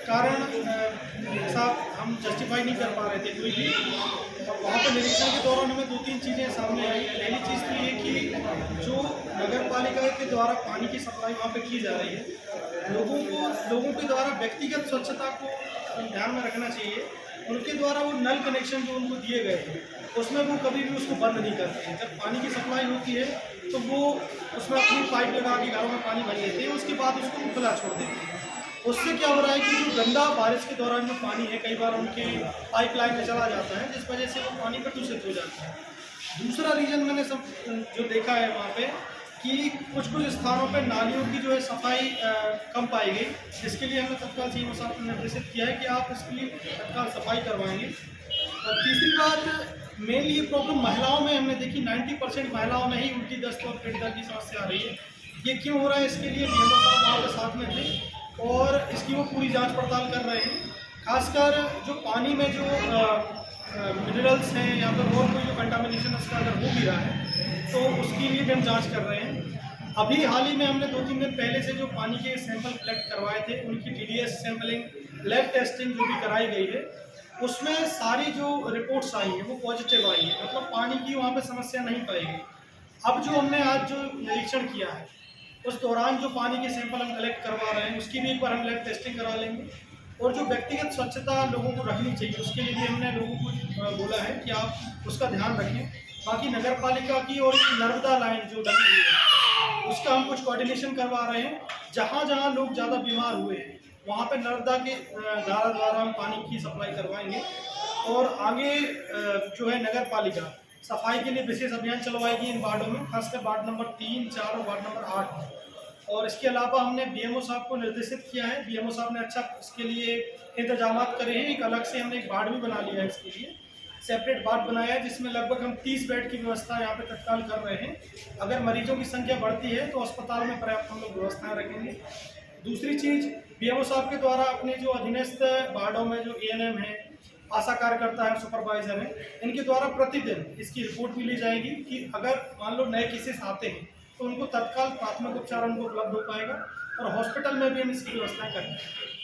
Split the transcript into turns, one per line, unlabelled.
कारण ऐसा हम जस्टिफाई नहीं कर पा रहे थे कोई भी। और वहाँ पर निरीक्षण के दौरान हमें 2-3 चीज़ें सामने आई। पहली चीज़ तो ये कि जो नगर पालिका के द्वारा पानी की सप्लाई वहाँ पे की जा रही है, लोगों के द्वारा व्यक्तिगत स्वच्छता को ध्यान में रखना चाहिए। उनके द्वारा वो नल कनेक्शन जो उनको दिए गए हैं, उसमें वो कभी भी उसको बंद नहीं करते हैं। जब पानी की सप्लाई होती है तो वो उसमें अपनी पाइप लगा के घरों में पानी भर लेते हैं, उसके बाद उसको खुला छोड़ देते हैं। उससे क्या हो रहा है कि जो गंदा बारिश के दौरान जो पानी है, कई बार उनके पाइपलाइन में चला जाता है, जिस वजह से वो पानी प्रदूषित हो जाता है। दूसरा रीज़न मैंने सब जो देखा है वहाँ पे कि कुछ स्थानों पे नालियों की जो है सफाई कम पाई गई, जिसके लिए हमने तत्काल सीएमओ साहब को निर्देशित किया है कि आप इसके लिए तत्काल सफाई करवाएंगे। और तीसरी बात, मेनली ये प्रॉब्लम महिलाओं में हमने देखी। 90% महिलाओं में ही उल्टी, दस्त और पेट दर्द की समस्या आ रही है। ये क्यों हो रहा है, इसके लिए बीएमओ साहब वहाँ पे साथ में थे और इसकी वो पूरी जांच पड़ताल कर रहे हैं। खासकर जो पानी में जो मिनरल्स हैं या फिर और कोई जो कंटामिनेशन उसका अगर हो भी रहा है तो उसके लिए भी हम जांच कर रहे हैं। अभी हाल ही में हमने 2-3 दिन पहले से जो पानी के सैंपल कलेक्ट करवाए थे, उनकी टीडीएस सैंपलिंग, लैब टेस्टिंग जो भी कराई गई है, उसमें सारी जो रिपोर्ट्स आई हैं वो पॉजिटिव आई है। मतलब पानी की वहाँ पे समस्या नहीं पाई गई। अब जो हमने आज जो निरीक्षण किया है, उस दौरान जो पानी के सैंपल हम कलेक्ट करवा रहे हैं, उसकी भी एक बार हम लैब टेस्टिंग करा लेंगे। और जो व्यक्तिगत स्वच्छता लोगों को रखनी चाहिए, उसके लिए भी हमने लोगों को बोला है कि आप उसका ध्यान रखें। बाकी नगर पालिका की और नर्मदा लाइन जो लगी हुई है, उसका हम कुछ कोऑर्डिनेशन करवा रहे हैं। जहाँ जहाँ लोग ज़्यादा बीमार हुए हैं, वहाँ पे नर्मदा के धारा द्वारा हम पानी की सप्लाई करवाएंगे। और आगे जो है नगर पालिका सफाई के लिए विशेष अभियान चलवाएगी इन वार्डों में, खासकर वार्ड नंबर 3, 4 और वार्ड नंबर 8 में। और इसके अलावा हमने बीएमओ साहब को निर्देशित किया है। बीएमओ साहब ने अच्छा इसके लिए इंतजाम करे हैं। एक अलग से हमने एक वार्ड भी बना लिया है, इसके लिए सेपरेट वार्ड बनाया है, जिसमें लगभग हम 30 बेड की व्यवस्था यहाँ पे तत्काल कर रहे हैं। अगर मरीजों की संख्या बढ़ती है तो अस्पताल में पर्याप्त हम लोग व्यवस्थाएँ रखेंगे। दूसरी चीज़, बीएमओ साहब के द्वारा अपने जो अधीनस्थ वार्डों में जो एएनएम है, आशा कार्यकर्ता है, सुपरवाइजर है, इनके द्वारा प्रतिदिन इसकी रिपोर्ट भी ली जाएगी कि अगर मान लो नए केसेस आते हैं तो उनको तत्काल प्राथमिक उपचार उनको उपलब्ध हो पाएगा। और हॉस्पिटल में भी हम इसकी व्यवस्थाएँ करेंगे।